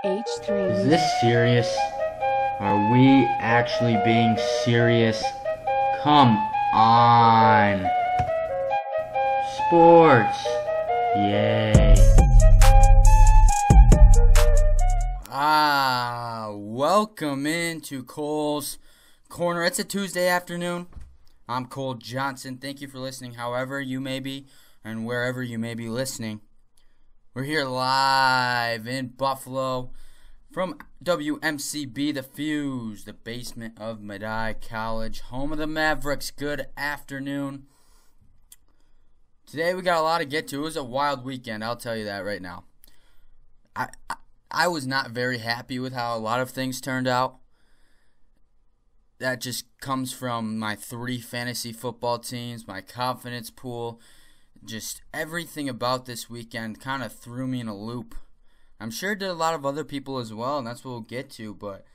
H3 Is this serious? Are we actually being serious? Come on. Sports. Yay. Welcome into Cole's Corner. It's a Tuesday afternoon. I'm Cole Johnson. Thank you for listening, however you may be and wherever you may be listening. We're here live in Buffalo from WMCB, The Fuse, the basement of Medaille College, home of the Mavericks. Good afternoon. Today we got a lot to get to. It was a wild weekend, I'll tell you that right now. I was not very happy with how a lot of things turned out. That just comes from my 3 fantasy football teams, my confidence pool. Just everything about this weekend kind of threw me in a loop. I'm sure it did a lot of other people as well, and that's what we'll get to, but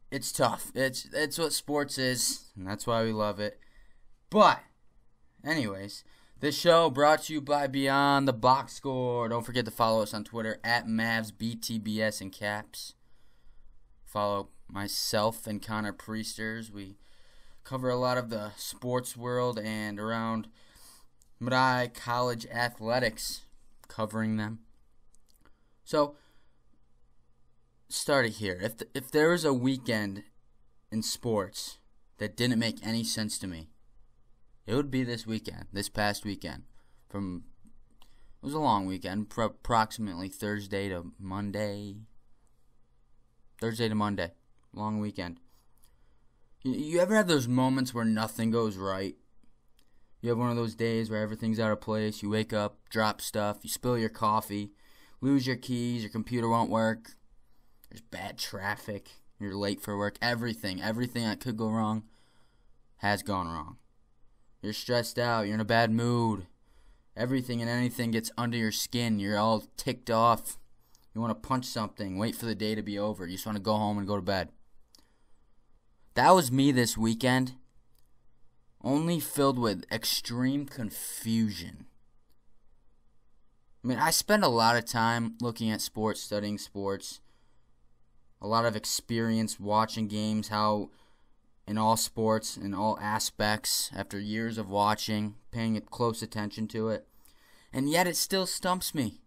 it's tough. It's what sports is, and that's why we love it. But, anyways, this show brought to you by Beyond the Box Score. Don't forget to follow us on Twitter at MavsBTBS in caps. Follow myself and Connor Priesters. We cover a lot of the sports world and around Medaille College athletics, covering them. So, start it here. If there was a weekend in sports that didn't make any sense to me, it would be this past weekend. It was a long weekend, approximately Thursday to Monday, long weekend. You ever have those moments where nothing goes right? You have one of those days where everything's out of place. You wake up, drop stuff, you spill your coffee, lose your keys, your computer won't work, there's bad traffic, you're late for work. Everything that could go wrong has gone wrong. You're stressed out, you're in a bad mood. Everything and anything gets under your skin. You're all ticked off. You want to punch something, wait for the day to be over. You just want to go home and go to bed. That was me this weekend, only filled with extreme confusion. I mean, I spend a lot of time looking at sports, studying sports, a lot of experience watching games, how in all sports, in all aspects, after years of watching, paying close attention to it, and yet it still stumps me.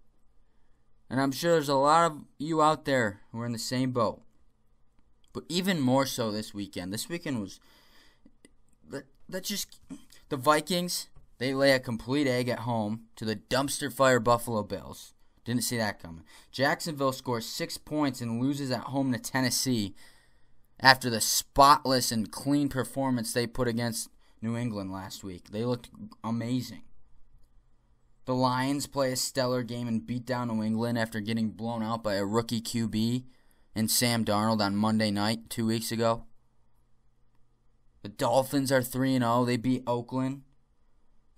And I'm sure there's a lot of you out there who are in the same boat. But even more so this weekend. This weekend was... The Vikings, they lay a complete egg at home to the dumpster fire Buffalo Bills. Didn't see that coming. Jacksonville scores 6 points and loses at home to Tennessee after the spotless and clean performance they put against New England last week. They looked amazing. The Lions play a stellar game and beat down New England after getting blown out by a rookie QB and Sam Darnold on Monday night 2 weeks ago. The Dolphins are 3-0. They beat Oakland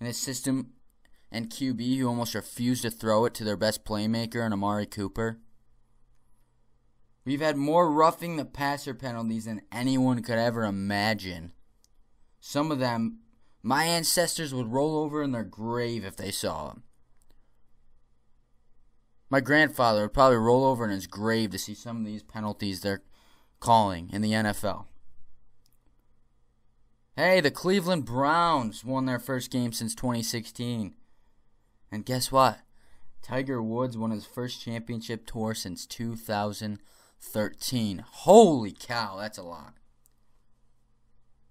in a system and QB who almost refused to throw it to their best playmaker in Amari Cooper. We've had more roughing the passer penalties than anyone could ever imagine. Some of them, my ancestors would roll over in their grave if they saw them. My grandfather would probably roll over in his grave to see some of these penalties they're calling in the NFL. Hey, the Cleveland Browns won their first game since 2016. And guess what? Tiger Woods won his first championship tour since 2013. Holy cow, that's a lot.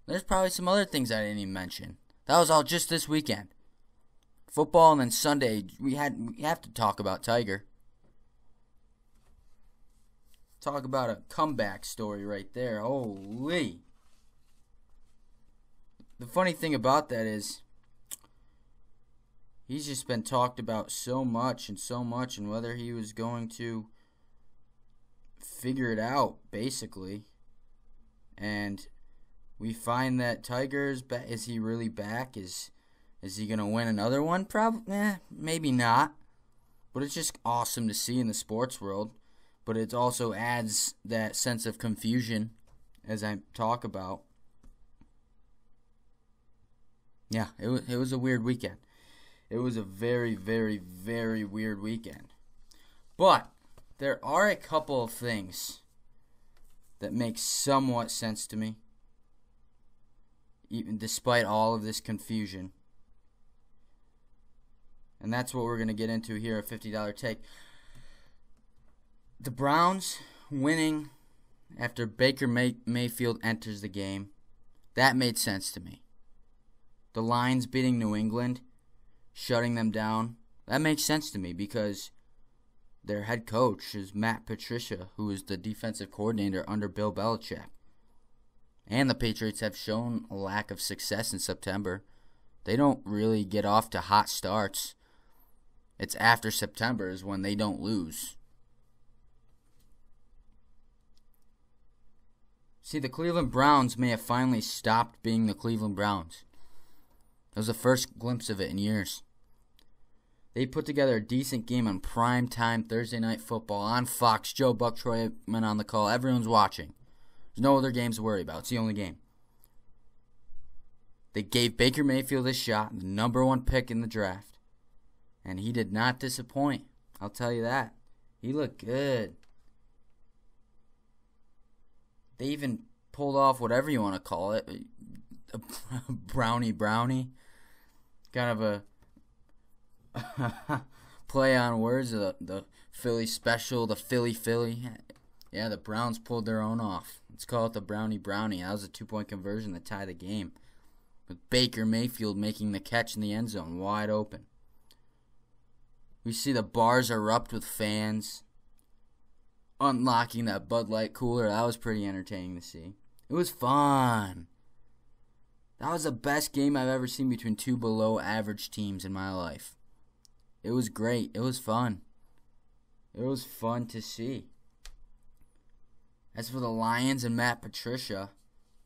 There's probably some other things I didn't even mention. That was all just this weekend. Football, and then Sunday, we have to talk about Tiger. Talk about a comeback story right there. Holy. The funny thing about that is he's just been talked about so much, and whether he was going to figure it out, basically. And we find that Tiger's back. Is he really back? Is he going to win another one? Probably. Maybe not. But it's just awesome to see in the sports world. But it also adds that sense of confusion, as I talk about. Yeah, it was a weird weekend. It was a very, very, very weird weekend. But there are a couple of things that make somewhat sense to me, even despite all of this confusion. And that's what we're going to get into here at $50 Take. The Browns winning after Baker Mayfield enters the game, that made sense to me. The Lions beating New England, shutting them down, that makes sense to me because their head coach is Matt Patricia, who is the defensive coordinator under Bill Belichick. And the Patriots have shown a lack of success in September. They don't really get off to hot starts. It's after September is when they don't lose. See, the Cleveland Browns may have finally stopped being the Cleveland Browns. That was the first glimpse of it in years. They put together a decent game on primetime Thursday Night Football on Fox. Joe Buck, Troy Aikman on the call. Everyone's watching. There's no other games to worry about. It's the only game. They gave Baker Mayfield a shot, the number 1 pick in the draft. And he did not disappoint. I'll tell you that. He looked good. They even pulled off whatever you want to call it. A brownie. Kind of a play on words. The Philly special, the Philly. Yeah, the Browns pulled their own off. Let's call it the brownie. That was a 2-point conversion that tied the game. With Baker Mayfield making the catch in the end zone, wide open. We see the bars erupt with fans unlocking that Bud Light cooler. That was pretty entertaining to see. It was fun. That was the best game I've ever seen between two below average teams in my life. It was great. It was fun. It was fun to see. As for the Lions and Matt Patricia,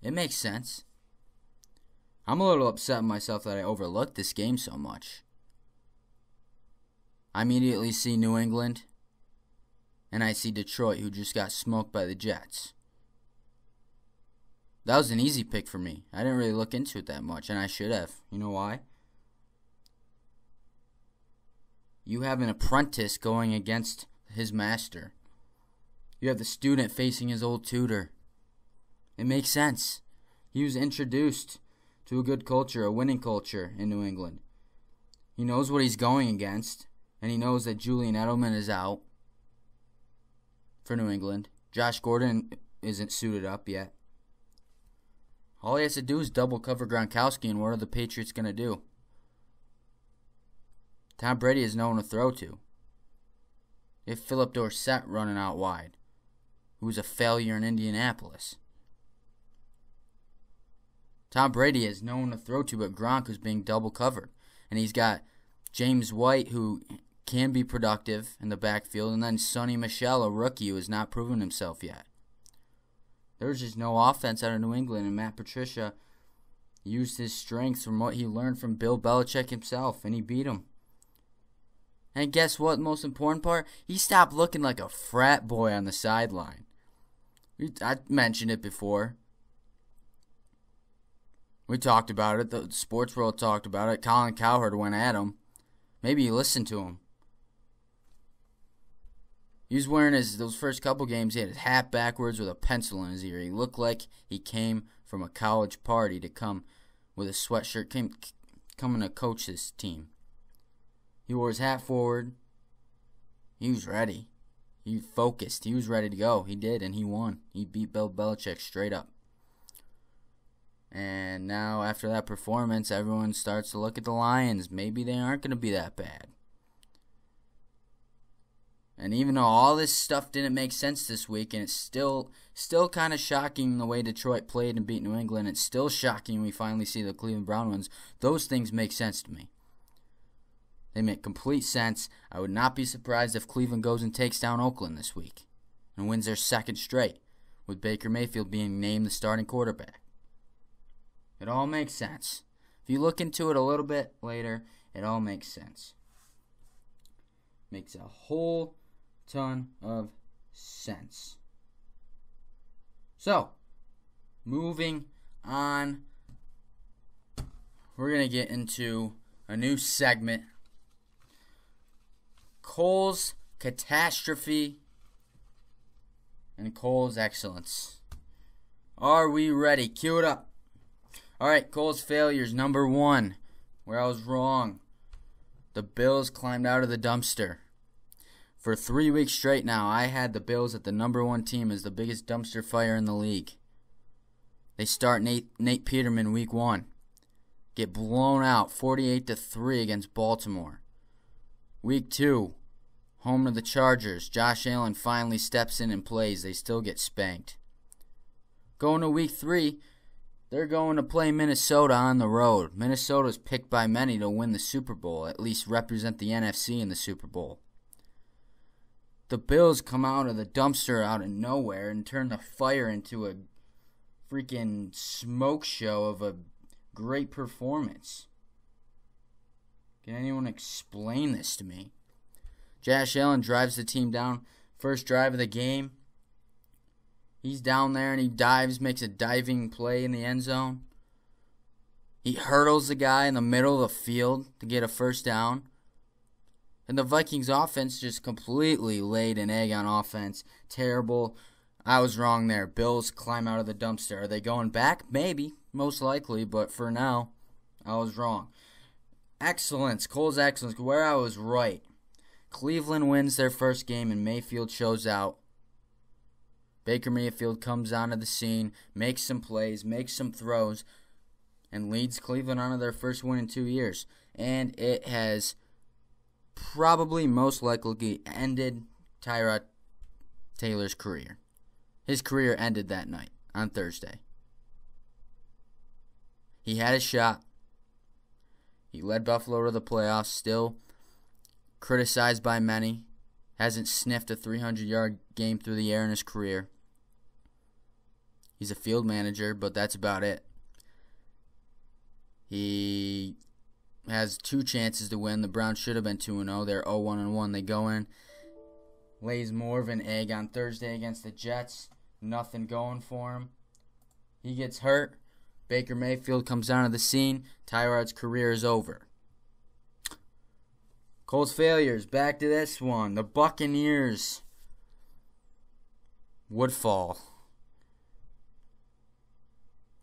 it makes sense. I'm a little upset with myself that I overlooked this game so much. I immediately see New England, and I see Detroit, who just got smoked by the Jets. That was an easy pick for me. I didn't really look into it that much, and I should have. You know why? You have an apprentice going against his master. You have the student facing his old tutor. It makes sense. He was introduced to a good culture, a winning culture in New England. He knows what he's going against, and he knows that Julian Edelman is out for New England. Josh Gordon isn't suited up yet. All he has to do is double cover Gronkowski, and what are the Patriots going to do? Tom Brady has no one to throw to. If Philip Dorsett running out wide, who's a failure in Indianapolis. Tom Brady has no one to throw to but Gronk, who's being double covered. And he's got James White, who can be productive in the backfield, and then Sonny Michel, a rookie who has not proven himself yet. There's just no offense out of New England, and Matt Patricia used his strengths from what he learned from Bill Belichick himself, and he beat him. And guess what? The most important part? He stopped looking like a frat boy on the sideline. I mentioned it before. We talked about it. The sports world talked about it. Colin Cowherd went at him. Maybe you listened to him. He was wearing those first couple games, he had his hat backwards with a pencil in his ear. He looked like he came from a college party to come with a sweatshirt, coming to coach his team. He wore his hat forward. He was ready. He focused. He was ready to go. He did, and he won. He beat Bill Belichick straight up. And now, after that performance, everyone starts to look at the Lions. Maybe they aren't going to be that bad. And even though all this stuff didn't make sense this week, and it's still kind of shocking the way Detroit played and beat New England, it's still shocking we finally see the Cleveland Browns. Those things make sense to me. They make complete sense. I would not be surprised if Cleveland goes and takes down Oakland this week and wins their second straight, with Baker Mayfield being named the starting quarterback. It all makes sense. If you look into it a little bit later, it all makes sense. Makes a whole ton of sense. So, moving on, we're going to get into a new segment, Cole's Catastrophe and Cole's excellence. Are we ready? Cue it up. All right, Cole's failures. Number 1, where I was wrong. The Bills climbed out of the dumpster. For 3 weeks straight now, I had the Bills at the number 1 team as the biggest dumpster fire in the league. They start Nate Peterman week 1. Get blown out 48-3 against Baltimore. Week 2, home to the Chargers. Josh Allen finally steps in and plays. They still get spanked. Going to week 3, they're going to play Minnesota on the road. Minnesota's picked by many to win the Super Bowl, at least represent the NFC in the Super Bowl. The Bills come out of the dumpster out of nowhere and turn the fire into a freaking smoke show of a great performance. Can anyone explain this to me? Josh Allen drives the team down. First drive of the game. He's down there and he dives, makes a diving play in the end zone. He hurdles the guy in the middle of the field to get a first down. And the Vikings offense just completely laid an egg on offense. Terrible. I was wrong there. Bills climb out of the dumpster. Are they going back? Maybe. Most likely. But for now, I was wrong. Excellence. Cole's excellence. Where I was right. Cleveland wins their first game and Mayfield shows out. Baker Mayfield comes onto the scene, makes some plays, makes some throws, and leads Cleveland onto their first win in 2 years. And it has probably most likely ended Tyrod Taylor's career. His career ended that night on Thursday. He had a shot. He led Buffalo to the playoffs, still criticized by many. Hasn't sniffed a 300-yard game through the air in his career. He's a field manager, but that's about it. He has 2 chances to win. The Browns should have been 2-0. They're 0-1-1. They go in, lays more of an egg on Thursday against the Jets. Nothing going for him. He gets hurt. Baker Mayfield comes onto the scene. Tyrod's career is over. Colts failures. Back to this one. The Buccaneers. Woodfall.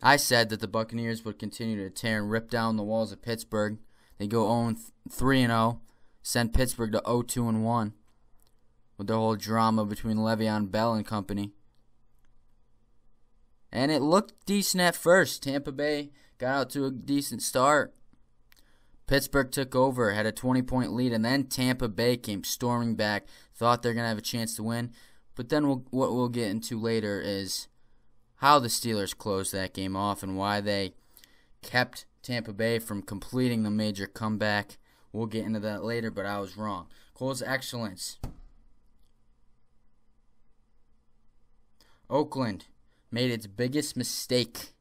I said that the Buccaneers would continue to tear and rip down the walls of Pittsburgh. They go 0-3-0, send Pittsburgh to 0-2-1 with the whole drama between Le'Veon Bell and company. And it looked decent at first. Tampa Bay got out to a decent start. Pittsburgh took over, had a 20-point lead, and then Tampa Bay came storming back. Thought they're going to have a chance to win. But then what we'll get into later is how the Steelers closed that game off and why they kept Tampa Bay from completing the major comeback. We'll get into that later, but I was wrong. Cole's excellence. Oakland made its biggest mistake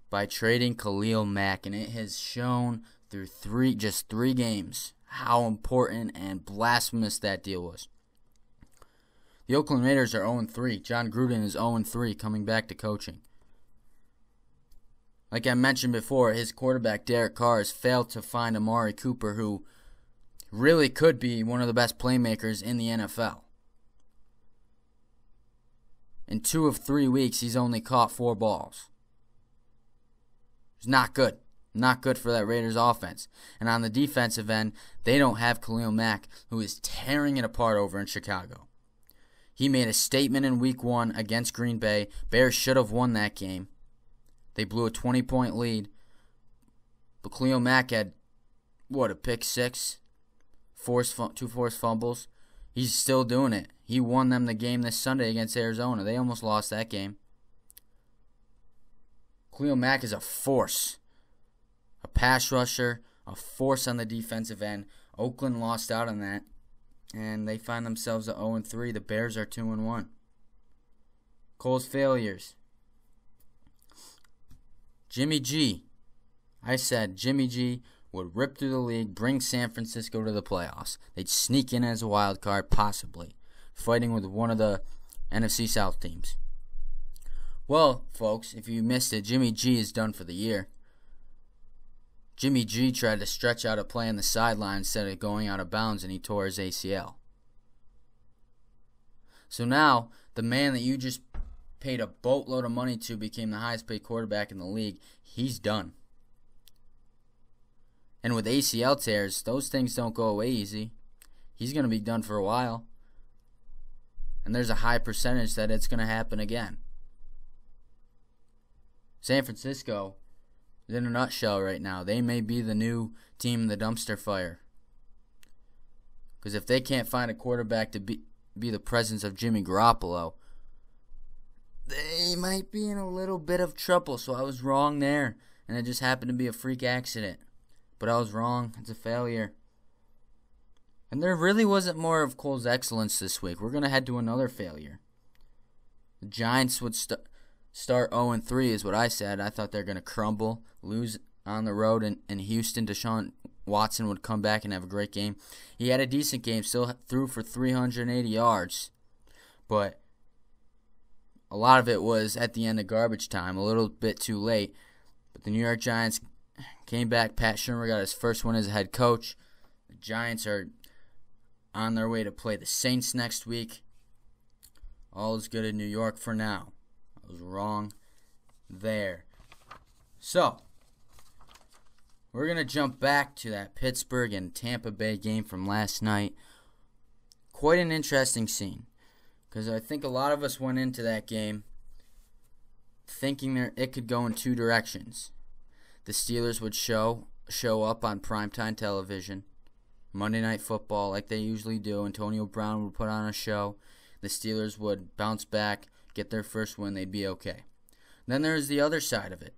by trading Khalil Mack, and it has shown through just three games how important and blasphemous that deal was. The Oakland Raiders are 0-3. John Gruden is 0-3 coming back to coaching. Like I mentioned before, his quarterback Derek Carr has failed to find Amari Cooper, who really could be one of the best playmakers in the NFL. In 2 of 3 weeks, he's only caught 4 balls. It's not good. Not good for that Raiders offense. And on the defensive end, they don't have Khalil Mack, who is tearing it apart over in Chicago. He made a statement in Week 1 against Green Bay. Bears should have won that game. They blew a 20-point lead. But Khalil Mack had, a pick 6? 2 forced fumbles. He's still doing it. He won them the game this Sunday against Arizona. They almost lost that game. Khalil Mack is a force. A pass rusher, a force on the defensive end. Oakland lost out on that. And they find themselves at 0-3. The Bears are 2-1. Cole's failures. Jimmy G. I said Jimmy G would rip through the league, bring San Francisco to the playoffs. They'd sneak in as a wild card, possibly, fighting with one of the NFC South teams. Well, folks, if you missed it, Jimmy G is done for the year. Jimmy G tried to stretch out a play on the sideline instead of going out of bounds, and he tore his ACL. So now, the man that you just paid a boatload of money to became the highest paid quarterback in the league. He's done. And with ACL tears, those things don't go away easy. He's going to be done for a while. And there's a high percentage that it's going to happen again. San Francisco is in a nutshell right now. They may be the new team in the dumpster fire. Because if they can't find a quarterback to be the presence of Jimmy Garoppolo, they might be in a little bit of trouble. So I was wrong there. And it just happened to be a freak accident. But I was wrong. It's a failure. And there really wasn't more of Cole's excellence this week. We're going to head to another failure. The Giants would start 0-3 is what I said. I thought they're going to crumble, lose on the road in Houston. Deshaun Watson would come back and have a great game. He had a decent game, still threw for 380 yards. But a lot of it was at the end of garbage time, a little bit too late. But the New York Giants came back. Pat Shurmur got his first win as a head coach. The Giants are on their way to play the Saints next week. All is good in New York for now. I was wrong there. So, we're going to jump back to that Pittsburgh and Tampa Bay game from last night. Quite an interesting scene. Because I think a lot of us went into that game thinking it could go in two directions. The Steelers would show up on primetime television, Monday Night Football, like they usually do. Antonio Brown would put on a show. The Steelers would bounce back, get their first win, they'd be okay. Then there's the other side of it.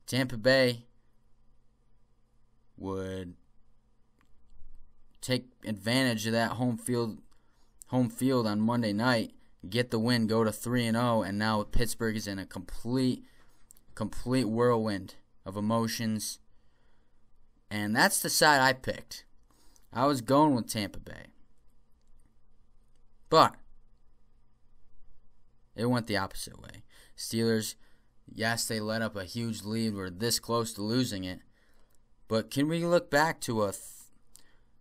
Tampa Bay would take advantage of that home field on Monday night, get the win, go to 3-0, and now Pittsburgh is in a complete whirlwind of emotions. And that's the side I picked. I was going with Tampa Bay. But it went the opposite way. Steelers, yes, they let up a huge lead. We're this close to losing it. But can we look back to a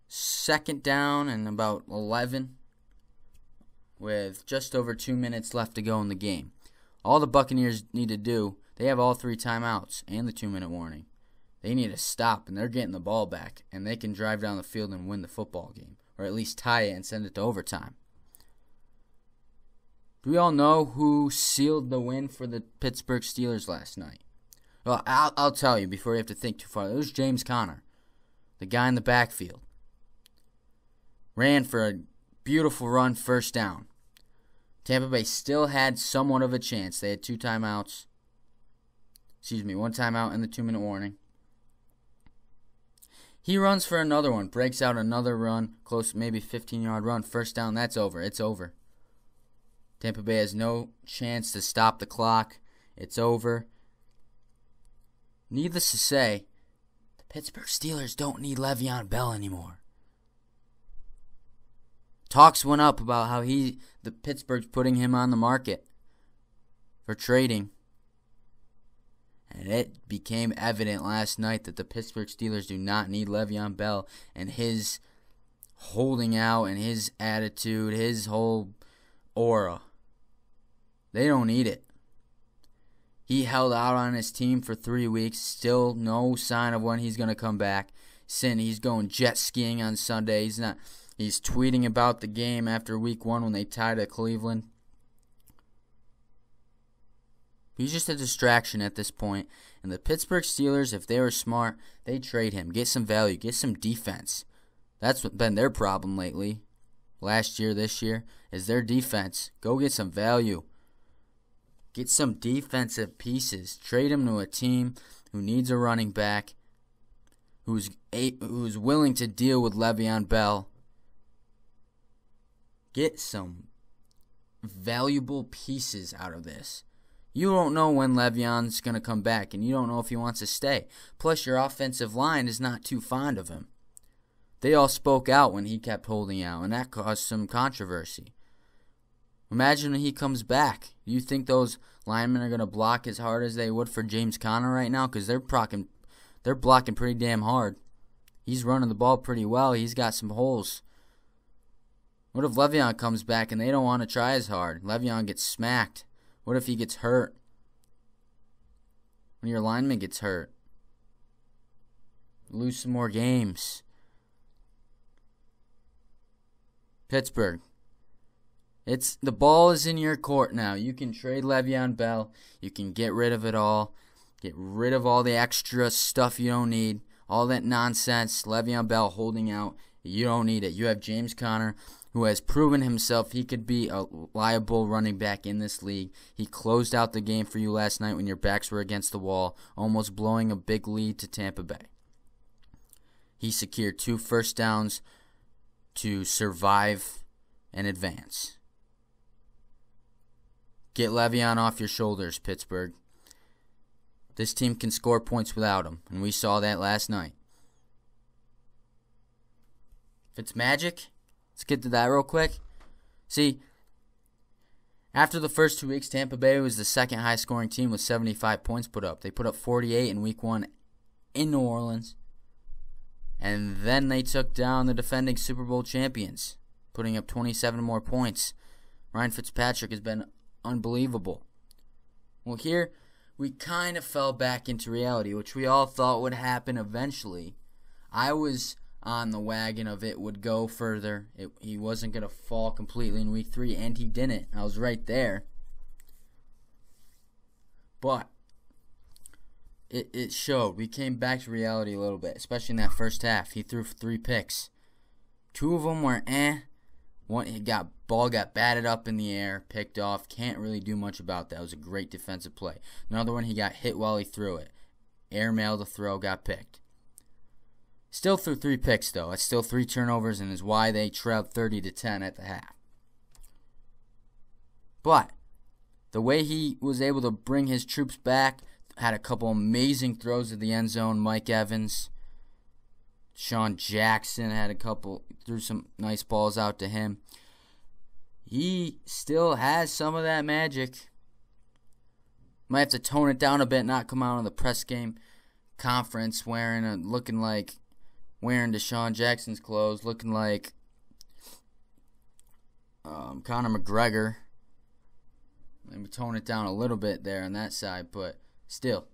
second down and about 11 with just over 2 minutes left to go in the game? All the Buccaneers need to do, they have all 3 timeouts and the 2-minute warning. They need to stop, and they're getting the ball back, and they can drive down the field and win the football game, or at least tie it and send it to overtime. Do we all know who sealed the win for the Pittsburgh Steelers last night? Well, I'll tell you before you have to think too far. It was James Conner, the guy in the backfield. Ran for a beautiful run, first down. Tampa Bay still had somewhat of a chance. They had 2 timeouts. 1 timeout and the 2-minute warning. He runs for another one, breaks out another run, close, maybe 15-yard run, first down, that's over. It's over. Tampa Bay has no chance to stop the clock. It's over. Needless to say, the Pittsburgh Steelers don't need Le'Veon Bell anymore. Talks went up about how the Pittsburgh's putting him on the market for trading. And it became evident last night that the Pittsburgh Steelers do not need Le'Veon Bell and his holding out and his attitude, his whole aura. They don't need it. He held out on his team for 3 weeks. Still no sign of when he's going to come back. He's going jet skiing on Sunday. He's tweeting about the game after week 1 when they tied at Cleveland. He's just a distraction at this point. And the Pittsburgh Steelers, if they were smart, they'd trade him. Get some value. Get some defense. That's been their problem lately. Last year, this year, is their defense. Go get some value. Get some defensive pieces. Trade him to a team who needs a running back, who's willing to deal with Le'Veon Bell. Get some valuable pieces out of this. You don't know when Le'Veon's going to come back, and you don't know if he wants to stay. Plus, your offensive line is not too fond of him. They all spoke out when he kept holding out, and that caused some controversy. Imagine when he comes back. Do you think those linemen are going to block as hard as they would for James Conner right now? Because they're blocking pretty damn hard. He's running the ball pretty well. He's got some holes. What if Le'Veon comes back and they don't want to try as hard? Le'Veon gets smacked. What if he gets hurt? When your lineman gets hurt? Lose some more games. Pittsburgh. The ball is in your court now. You can trade Le'Veon Bell. You can get rid of it all. Get rid of all the extra stuff you don't need. All that nonsense. Le'Veon Bell holding out. You don't need it. You have James Conner, who has proven himself he could be a liable running back in this league. He closed out the game for you last night when your backs were against the wall, almost blowing a big lead to Tampa Bay. He secured 2 first downs to survive and advance. Get Le'Veon off your shoulders, Pittsburgh. This team can score points without him, and we saw that last night. Fitzmagic, let's get to that real quick. See, after the first 2 weeks, Tampa Bay was the second highest scoring team with 75 points put up. They put up 48 in week 1 in New Orleans. And then they took down the defending Super Bowl champions, putting up 27 more points. Ryan Fitzpatrick has been unbelievable. Well, here we kind of fell back into reality, which we all thought would happen eventually. I was on the wagon of it would go further. He wasn't going to fall completely in week 3, and he didn't. I was right there. But it showed. We came back to reality a little bit, especially in that first half. He threw 3 picks. 2 of them were One ball got batted up in the air, picked off. Can't really do much about that. It was a great defensive play. Another one, he got hit while he threw it. Airmailed the throw, got picked. Still threw 3 picks, though. That's still 3 turnovers, and is why they trailed 30-10 at the half. But the way he was able to bring his troops back, had a couple amazing throws at the end zone. Mike Evans, Sean Jackson threw some nice balls out to him. He still has some of that magic. Might have to tone it down a bit, not come out on the press game conference looking like wearing Deshaun Jackson's clothes, looking like Conor McGregor. Maybe tone it down a little bit there on that side, but still,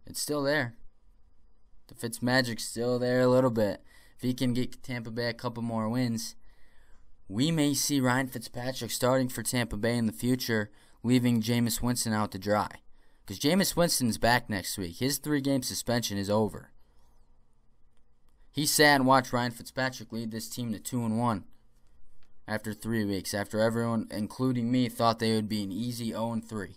it's still there. The Fitzmagic's still there a little bit. If he can get Tampa Bay a couple more wins, we may see Ryan Fitzpatrick starting for Tampa Bay in the future, leaving Jameis Winston out to dry. Because Jameis Winston's back next week. His 3-game suspension is over. He sat and watched Ryan Fitzpatrick lead this team to 2-1 after 3 weeks, after everyone, including me, thought they would be an easy 0-3.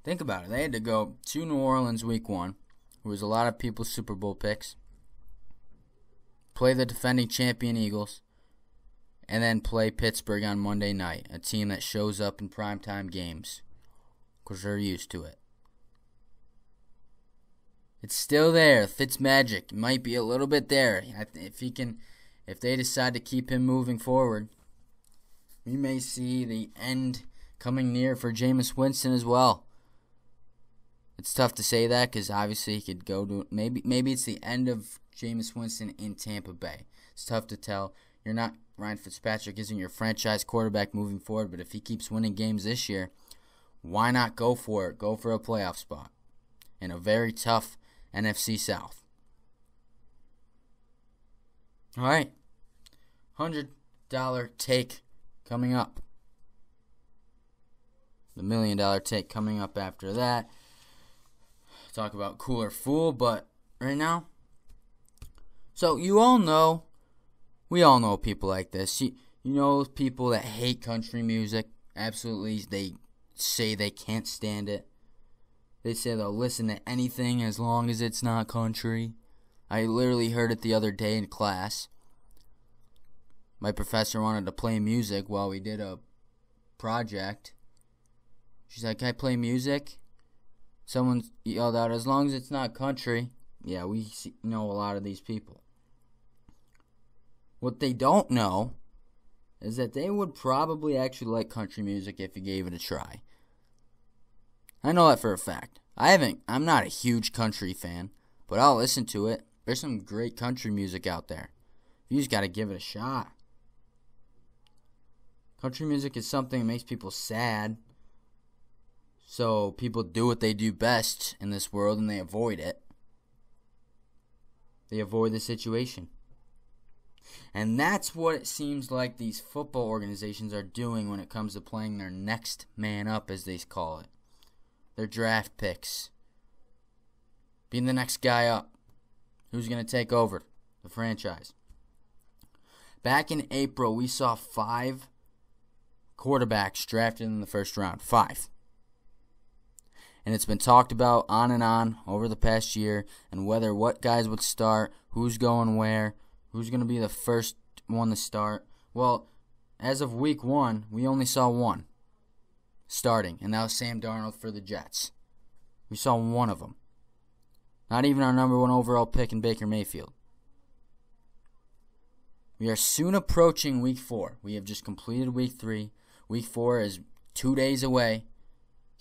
Think about it. They had to go to New Orleans week 1, who was a lot of people's Super Bowl picks, play the defending champion Eagles, and then play Pittsburgh on Monday night, a team that shows up in primetime games because they're used to it. It's still there. Fitzmagic might be a little bit there. If they decide to keep him moving forward, we may see the end coming near for Jameis Winston as well. It's tough to say that because obviously he could go to maybe it's the end of Jameis Winston in Tampa Bay. It's tough to tell. Ryan Fitzpatrick isn't your franchise quarterback moving forward, but if he keeps winning games this year, why not go for it? Go for a playoff spot in a very tough NFC South. All right, $100 take coming up. The $1 million take coming up after that. Talk about Cooler Fool, but right now, so we all know people like this. You know people that hate country music. Absolutely, they say they can't stand it. They say they'll listen to anything as long as it's not country. I literally heard it the other day in class. My professor wanted to play music while we did a project. She's like, "Can I play music?" Someone yelled out, "As long as it's not country." Yeah, we know a lot of these people. What they don't know is that they would probably actually like country music if you gave it a try. I know that for a fact. I'm not a huge country fan, but I'll listen to it. There's some great country music out there. You just got to give it a shot. Country music is something that makes people sad. So people do what they do best in this world and they avoid it. They avoid the situation. And that's what it seems like these football organizations are doing when it comes to playing their next man up, as they call it. Their draft picks. Being the next guy up. Who's going to take over the franchise? Back in April, we saw 5 quarterbacks drafted in the first round. 5. And it's been talked about on and on over the past year, and whether what guys would start, who's going where, who's going to be the first one to start. Well, as of week 1, we only saw 1 starting, and that was Sam Darnold for the Jets. We saw 1 of them. Not even our number 1 overall pick in Baker Mayfield. We are soon approaching week 4. We have just completed week 3. Week 4 is 2 days away,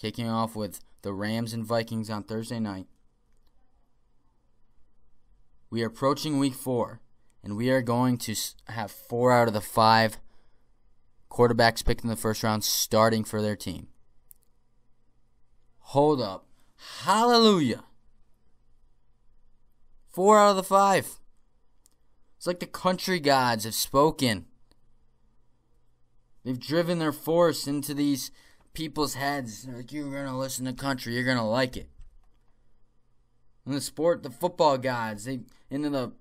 kicking off with the Rams and Vikings on Thursday night. We are approaching week 4, and we are going to have 4 out of the 5 quarterbacks picked in the first round starting for their team. Hold up. Hallelujah. 4 out of the 5. It's like the country gods have spoken. They've driven their force into these people's heads. They're like, you're going to listen to country. You're going to like it. In the sport, the football gods, into the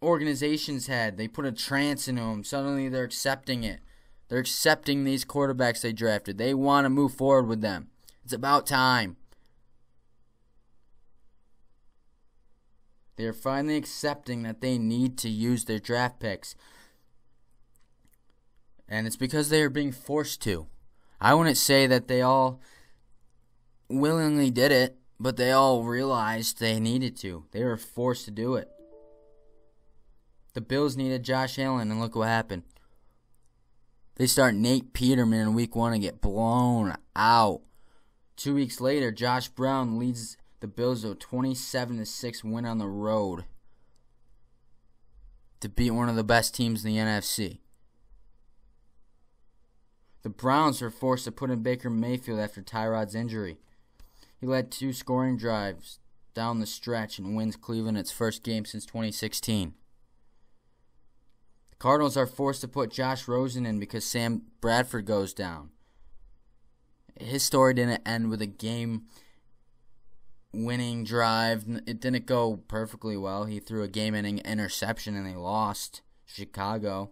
organization's head, they put a trance into them. Suddenly they're accepting it. They're accepting these quarterbacks they drafted. They want to move forward with them. It's about time. They're finally accepting that they need to use their draft picks. And it's because they are being forced to. I wouldn't say that they all willingly did it, but they all realized they needed to. They were forced to do it. The Bills needed Josh Allen, and look what happened. They start Nate Peterman in week 1 and get blown out. 2 weeks later, Josh Brown leads the Bills to a 27-6 win on the road to beat one of the best teams in the NFC. The Browns were forced to put in Baker Mayfield after Tyrod's injury. He led 2 scoring drives down the stretch and wins Cleveland its first game since 2016. The Cardinals are forced to put Josh Rosen in because Sam Bradford goes down. His story didn't end with a game-winning drive. It didn't go perfectly well. He threw a game-ending interception and they lost Chicago.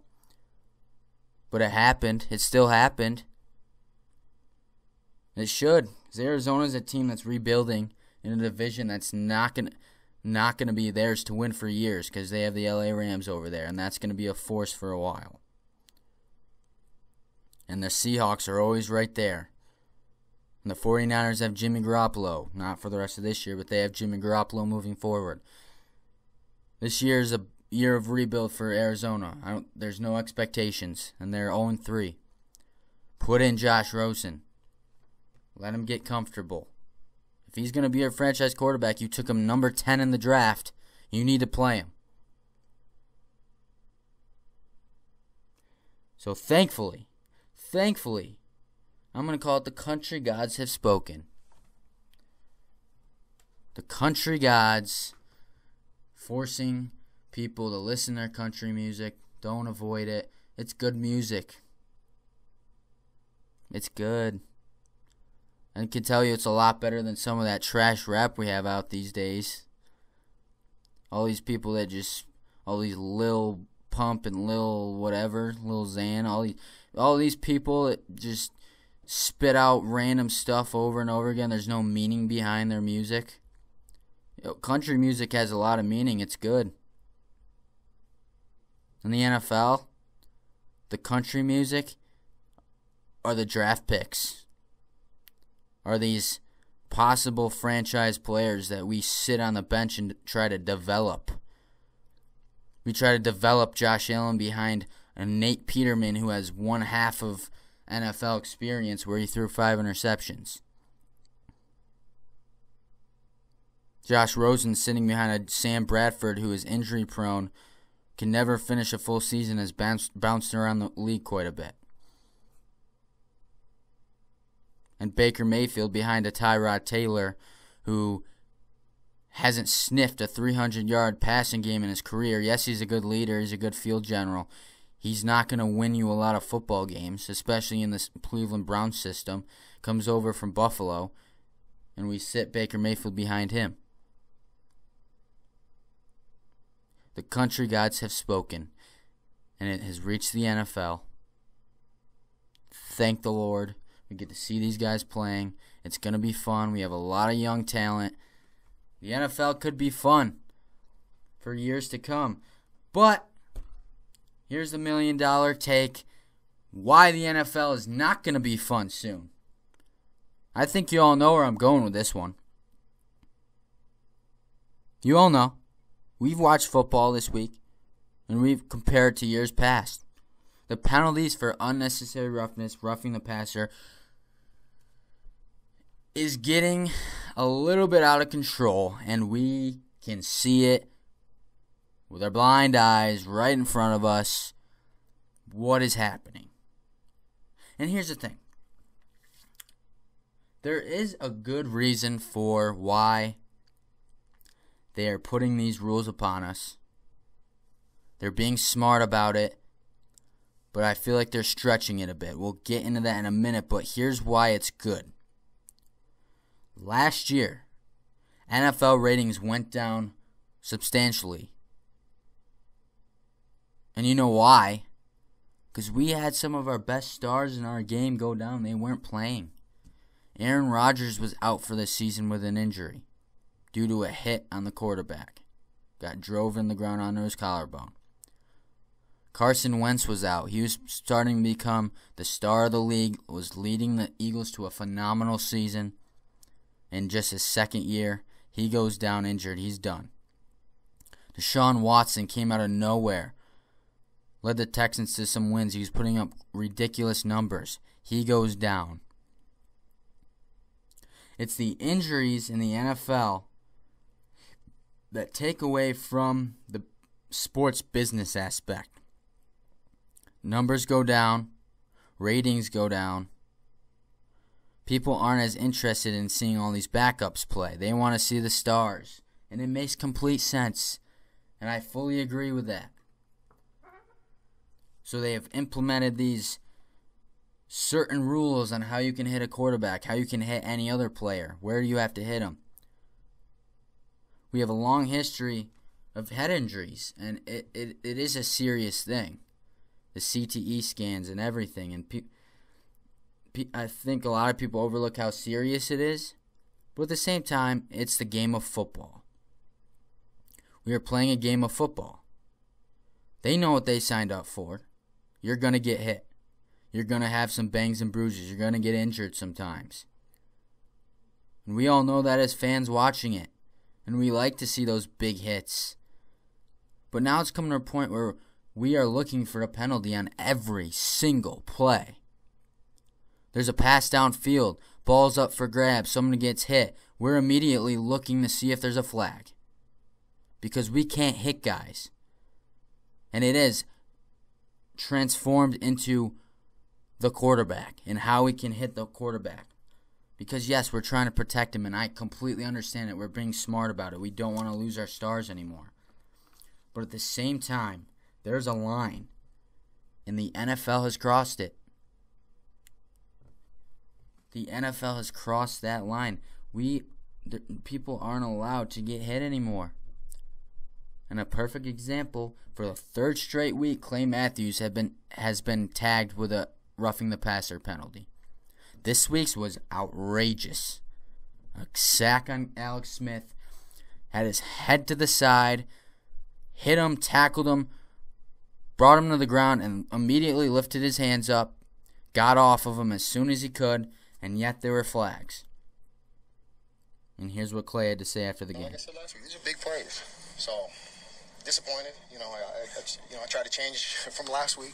But it happened. It still happened. It should. Because Arizona's a team that's rebuilding in a division that's not gonna be theirs to win for years because they have the LA Rams over there, and that's gonna be a force for a while. And the Seahawks are always right there. And the 49ers have Jimmy Garoppolo. Not for the rest of this year, but they have Jimmy Garoppolo moving forward. This year is a year of rebuild for Arizona. There's no expectations, and they're 0-3. Put in Josh Rosen. Let him get comfortable. If he's going to be your franchise quarterback, you took him number 10 in the draft, you need to play him. So thankfully, I'm going to call it the country gods have spoken. The country gods forcing people to listen to their country music. Don't avoid it. It's good music. It's good. I can tell you it's a lot better than some of that trash rap we have out these days. All these people that all these Lil Pump and Lil whatever, Lil Xan, all these people that just spit out random stuff over and over again. There's no meaning behind their music. Country music has a lot of meaning. It's good. In the NFL, the country music are the draft picks. Are these possible franchise players that we sit on the bench and try to develop. We try to develop Josh Allen behind a Nate Peterman who has 1/2 of NFL experience where he threw 5 interceptions. Josh Rosen sitting behind a Sam Bradford who is injury prone, can never finish a full season, has bounced around the league quite a bit. And Baker Mayfield behind a Tyrod Taylor who hasn't sniffed a 300-yard passing game in his career. Yes, he's a good leader. He's a good field general. He's not going to win you a lot of football games, especially in this Cleveland Browns system. Comes over from Buffalo, and we sit Baker Mayfield behind him. The country gods have spoken, and it has reached the NFL. Thank the Lord. We get to see these guys playing. It's going to be fun. We have a lot of young talent. The NFL could be fun for years to come. But here's the $1 million take. Why the NFL is not going to be fun soon. I think you all know where I'm going with this one. You all know. We've watched football this week, and we've compared to years past. The penalties for unnecessary roughness, roughing the passer, is getting a little bit out of control, and we can see it with our blind eyes right in front of us what is happening. And here's the thing. There is a good reason for why they are putting these rules upon us. They're being smart about it, but I feel like they're stretching it a bit. We'll get into that in a minute, but here's why it's good. Last year, NFL ratings went down substantially. And you know why? Because we had some of our best stars in our game go down. They weren't playing. Aaron Rodgers was out for the season with an injury due to a hit on the quarterback. Got drove in the ground onto his collarbone. Carson Wentz was out. He was starting to become the star of the league, was leading the Eagles to a phenomenal season. In just his second year, he goes down injured. He's done. Deshaun Watson came out of nowhere. Led the Texans to some wins. He was putting up ridiculous numbers. He goes down. It's the injuries in the NFL that take away from the sports business aspect. Numbers go down. Ratings go down. People aren't as interested in seeing all these backups play. They want to see the stars. And it makes complete sense. And I fully agree with that. So they have implemented these certain rules on how you can hit a quarterback, how you can hit any other player, where you have to hit them. We have a long history of head injuries, and it is a serious thing. The CTE scans and everything, and I think a lot of people overlook how serious it is, but at the same time, it's the game of football. We are playing a game of football. They know what they signed up for. You're going to get hit. You're going to have some bangs and bruises. You're going to get injured sometimes. And we all know that as fans watching it. And we like to see those big hits. But now it's coming to a point where we are looking for a penalty on every single play. There's a pass downfield, ball's up for grabs, someone gets hit. We're immediately looking to see if there's a flag. Because we can't hit guys. And it is transformed into the quarterback and how we can hit the quarterback. Because yes, we're trying to protect him, and I completely understand it. We're being smart about it. We don't want to lose our stars anymore. But at the same time, there's a line, and the NFL has crossed it. The NFL has crossed that line. People aren't allowed to get hit anymore. And a perfect example, for the third straight week, Clay Matthews has been tagged with a roughing the passer penalty. This week's was outrageous. A sack on Alex Smith, had his head to the side, hit him, tackled him, brought him to the ground, and immediately lifted his hands up, got off of him as soon as he could, and yet there were flags. And here's what Clay had to say after the game. Like I said last week, these are big plays. So, disappointed. I tried to change from last week,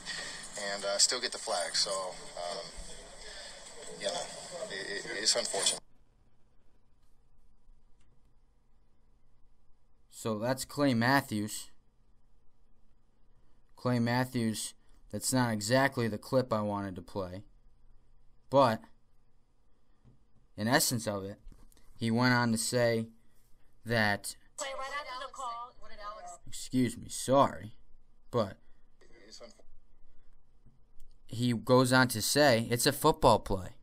and still get the flag. So, it's unfortunate. So that's Clay Matthews. Clay Matthews, that's not exactly the clip I wanted to play. But, in essence of it, he went on to say that... Excuse me, sorry. But he goes on to say it's a football play.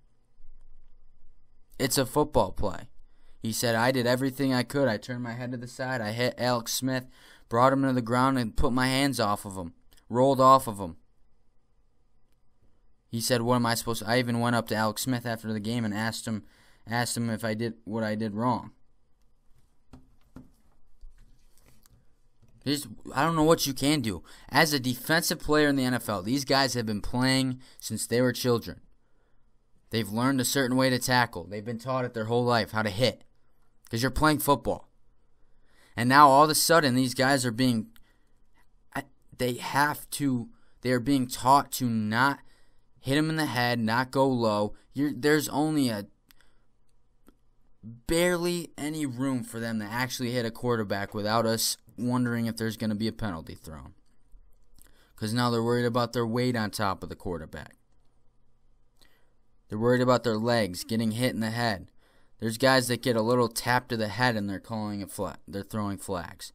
It's a football play. He said, I did everything I could. I turned my head to the side. I hit Alex Smith, brought him to the ground, and put my hands off of him. Rolled off of him. He said, what am I supposed to... I even went up to Alex Smith after the game and asked him if I did what I did wrong. I don't know what you can do. As a defensive player in the NFL, these guys have been playing since they were children. They've learned a certain way to tackle. They've been taught it their whole life how to hit. Because you're playing football. And now all of a sudden these guys are being... They are being taught to not hit him in the head, not go low. There's only barely any room for them to actually hit a quarterback without us wondering if there's going to be a penalty thrown. Because now they're worried about their weight on top of the quarterback. They're worried about their legs getting hit in the head. There's guys that get a little tap to the head and they're calling it flat. They're throwing flags.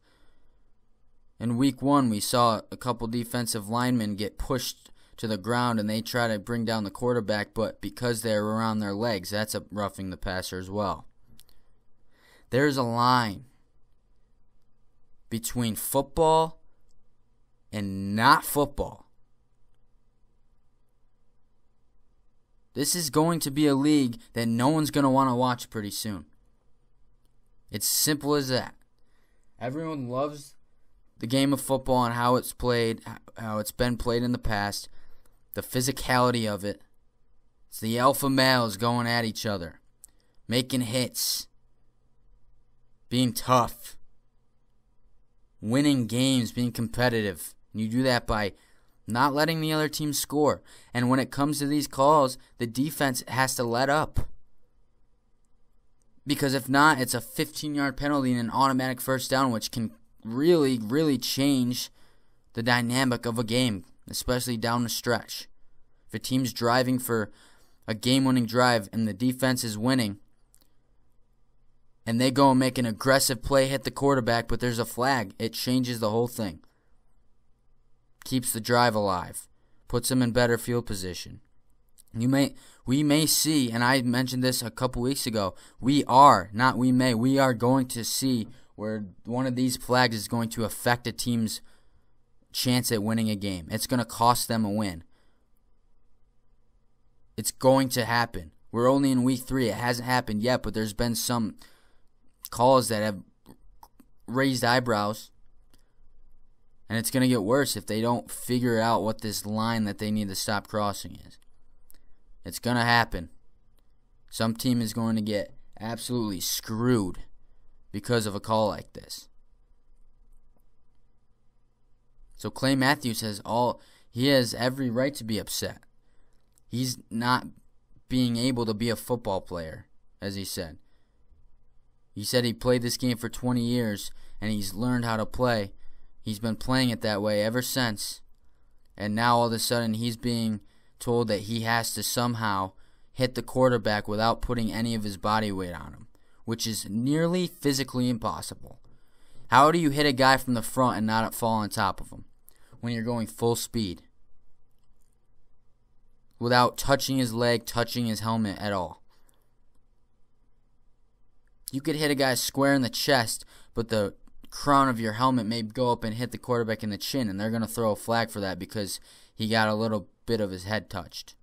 In week 1, we saw a couple defensive linemen get pushed to the ground and they try to bring down the quarterback, but because they're around their legs, that's a roughing the passer as well. There's a line between football and not football. This is going to be a league that no one's going to want to watch pretty soon. It's simple as that. Everyone loves the game of football and how it's played, how it's been played in the past, the physicality of it. It's the alpha males going at each other, making hits, being tough, winning games, being competitive. And you do that by not letting the other team score. And when it comes to these calls, the defense has to let up. Because if not, it's a 15-yard penalty and an automatic first down, which can really, really change the dynamic of a game, especially down the stretch. If a team's driving for a game-winning drive and the defense is winning, and they go and make an aggressive play, hit the quarterback, but there's a flag, it changes the whole thing. Keeps the drive alive. Puts them in better field position. We may see, and I mentioned this a couple weeks ago, we are going to see where one of these flags is going to affect a team's chance at winning a game. It's going to cost them a win. It's going to happen. We're only in week 3. It hasn't happened yet, but there's been some calls that have raised eyebrows. And it's going to get worse if they don't figure out what this line that they need to stop crossing is. It's going to happen. Some team is going to get absolutely screwed because of a call like this. So Clay Matthews he has every right to be upset. He's not being able to be a football player, as he said. He said he played this game for 20 years and he's learned how to play. He's been playing it that way ever since. And now all of a sudden he's being told that he has to somehow hit the quarterback without putting any of his body weight on him, which is nearly physically impossible. How do you hit a guy from the front and not fall on top of him when you're going full speed without touching his leg, touching his helmet at all? You could hit a guy square in the chest, but the crown of your helmet may go up and hit the quarterback in the chin, and they're going to throw a flag for that because he got a little bit of his head touched.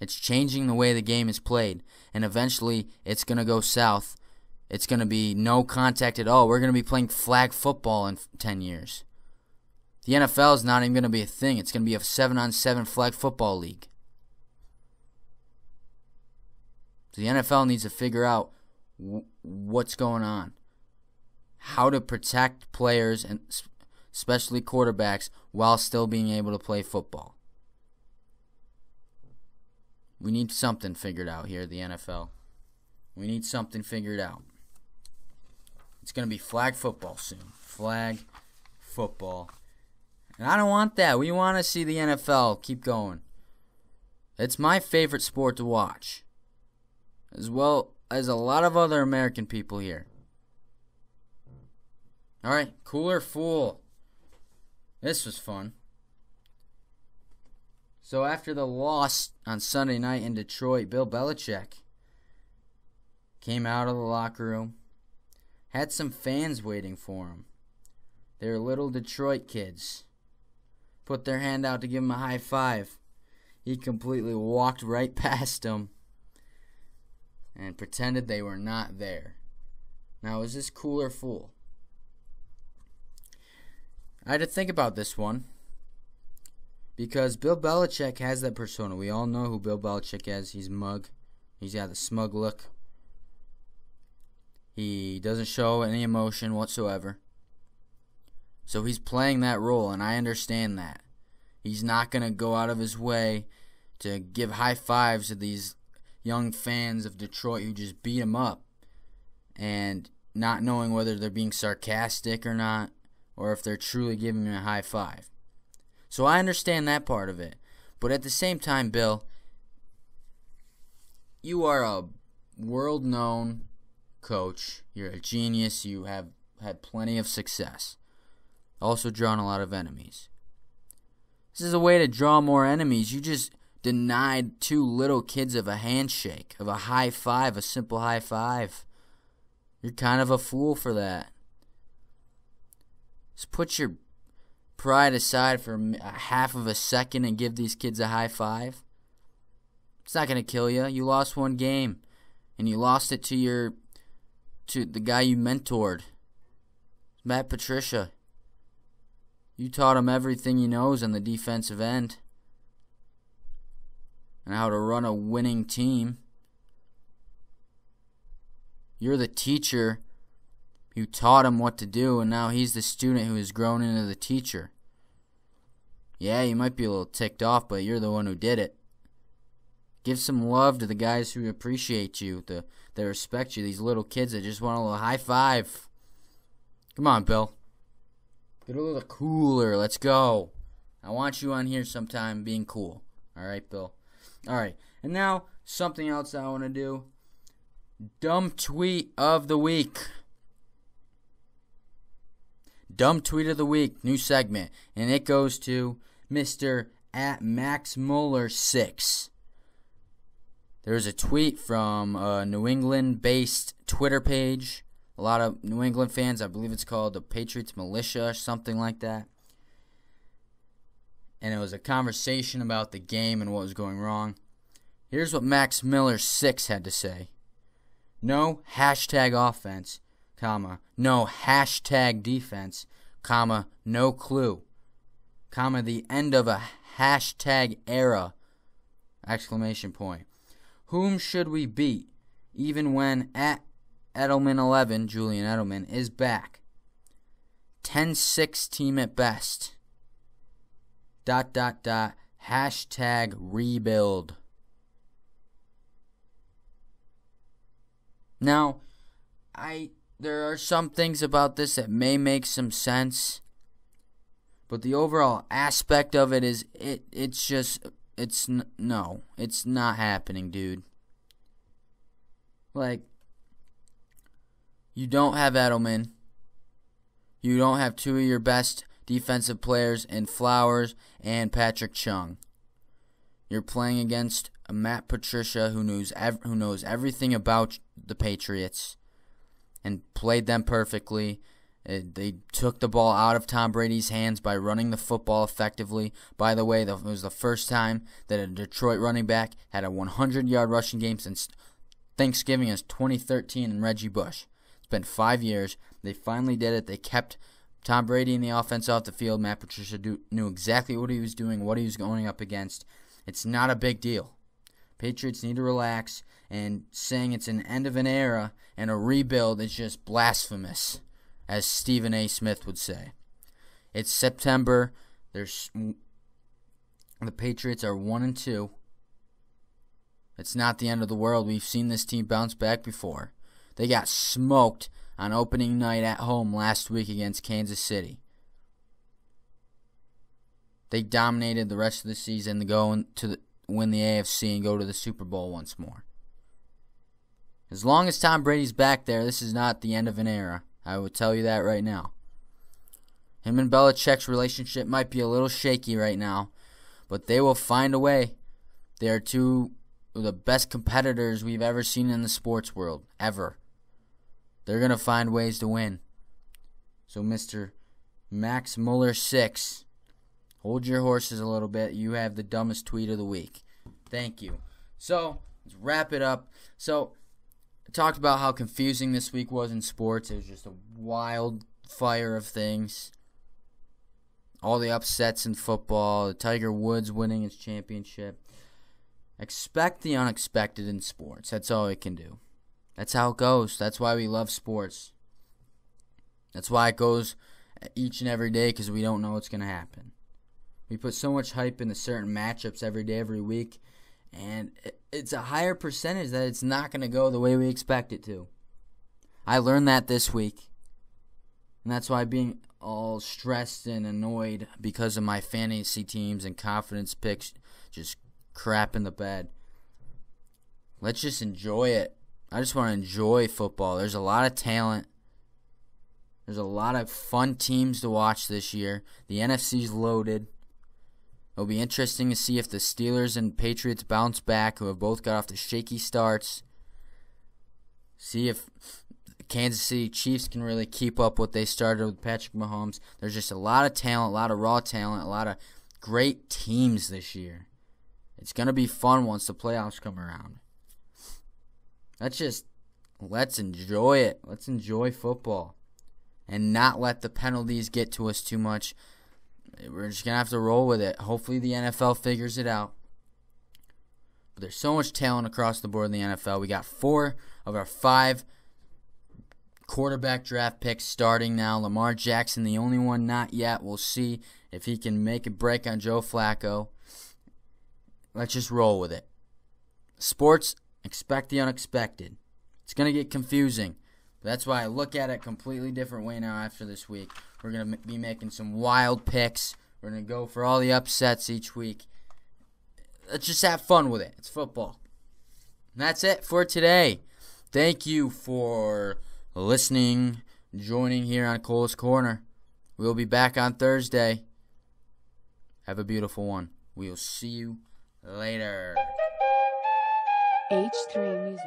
It's changing the way the game is played, and eventually it's going to go south. It's going to be no contact at all. We're going to be playing flag football in 10 years. The NFL is not even going to be a thing. It's going to be a 7-on-7 flag football league. So the NFL needs to figure out what's going on. How to protect players, and especially quarterbacks, while still being able to play football. We need something figured out here at the NFL. We need something figured out. It's going to be flag football soon. Flag football. And I don't want that. We want to see the NFL keep going. It's my favorite sport to watch, as well as a lot of other American people here. All right, Cooler Fool. This was fun. So after the loss on Sunday night in Detroit, Bill Belichick came out of the locker room, had some fans waiting for him. They were little Detroit kids. Put their hand out to give him a high five. He completely walked right past them and pretended they were not there. Now, is this Cool or Fool? I had to think about this one because Bill Belichick has that persona. We all know who Bill Belichick is. He's mug. He's got the smug look. He doesn't show any emotion whatsoever. So he's playing that role, and I understand that. He's not going to go out of his way to give high fives to these young fans of Detroit who just beat him up and not knowing whether they're being sarcastic or not, or if they're truly giving him a high five. So I understand that part of it. But at the same time, Bill, you are a world-known coach. You're a genius. You have had plenty of success. Also drawn a lot of enemies. This is a way to draw more enemies. You just denied two little kids of a handshake, of a high five, a simple high five. You're kind of a fool for that. Just put your pride aside for a half of a second and give these kids a high five. It's not going to kill you. You lost one game, and you lost it to the guy you mentored, Matt Patricia. You taught him everything he knows on the defensive end and how to run a winning team. You're the teacher who taught him what to do, and now he's the student who has grown into the teacher. Yeah, you might be a little ticked off, but you're the one who did it. Give some love to the guys who appreciate you, that respect you, these little kids that just want a little high five. Come on, Bill. Get a little cooler. Let's go. I want you on here sometime being cool. All right, Bill? All right. And now, something else I want to do. Dumb Tweet of the Week. Dumb Tweet of the Week. New segment. And it goes to Mr. @MaxMuller6. There's a tweet from a New England-based Twitter page. A lot of New England fans, I believe it's called the Patriots Militia or something like that. And it was a conversation about the game and what was going wrong. Here's what Max Miller 6 had to say. No hashtag offense, comma, no hashtag defense, comma, no clue, comma, the end of a hashtag era, exclamation point. Whom should we beat, even when @Edelman11, Julian Edelman, is back? 10-6 team at best. ... hashtag rebuild. Now, there are some things about this that may make some sense, but the overall aspect of it is it's not happening, dude. Like, you don't have Edelman. You don't have two of your best defensive players in Flowers and Patrick Chung. You're playing against a Matt Patricia who knows everything about the Patriots and played them perfectly. They took the ball out of Tom Brady's hands by running the football effectively. By the way, it was the first time that a Detroit running back had a 100-yard rushing game since Thanksgiving as 2013 and Reggie Bush. It's been 5 years. They finally did it. They kept Tom Brady in the offense off the field. Matt Patricia knew exactly what he was doing, what he was going up against. It's not a big deal. Patriots need to relax, and saying it's an end of an era and a rebuild is just blasphemous, as Stephen A. Smith would say. It's September. The Patriots are 1-2. It's not the end of the world. We've seen this team bounce back before. They got smoked on opening night at home last week against Kansas City. They dominated the rest of the season to go win the AFC and go to the Super Bowl once more. As long as Tom Brady's back there, this is not the end of an era. I will tell you that right now. Him and Belichick's relationship might be a little shaky right now, but they will find a way. They are two of the best competitors we've ever seen in the sports world, ever. They're going to find ways to win. So, Mr. Max Muller 6, hold your horses a little bit. You have the dumbest tweet of the week. Thank you. So, let's wrap it up. So, I talked about how confusing this week was in sports. It was just a wildfire of things. All the upsets in football, the Tiger Woods winning his championship. Expect the unexpected in sports. That's all it can do. That's how it goes. That's why we love sports. That's why it goes each and every day, because we don't know what's going to happen. We put so much hype into certain matchups every day, every week, and it's a higher percentage that it's not going to go the way we expect it to. I learned that this week, and that's why being all stressed and annoyed because of my fantasy teams and confidence picks just crap in the bed. Let's just enjoy it. I just want to enjoy football. There's a lot of talent. There's a lot of fun teams to watch this year. The NFC's loaded. It'll be interesting to see if the Steelers and Patriots bounce back, who have both got off the shaky starts. See if Kansas City Chiefs can really keep up what they started with Patrick Mahomes. There's just a lot of talent, a lot of raw talent, a lot of great teams this year. It's going to be fun once the playoffs come around. Let's enjoy it. Let's enjoy football and not let the penalties get to us too much. We're just going to have to roll with it. Hopefully the NFL figures it out. But there's so much talent across the board in the NFL. We got 4 of our 5 quarterback draft picks starting now. Lamar Jackson, the only one not yet. We'll see if he can make a break on Joe Flacco. Let's just roll with it. Sports, expect the unexpected. It's going to get confusing. But that's why I look at it a completely different way now after this week. We're going to be making some wild picks. We're going to go for all the upsets each week. Let's just have fun with it. It's football. And that's it for today. Thank you for listening, joining here on Cole's Corner. We'll be back on Thursday. Have a beautiful one. We'll see you later. H3 Music.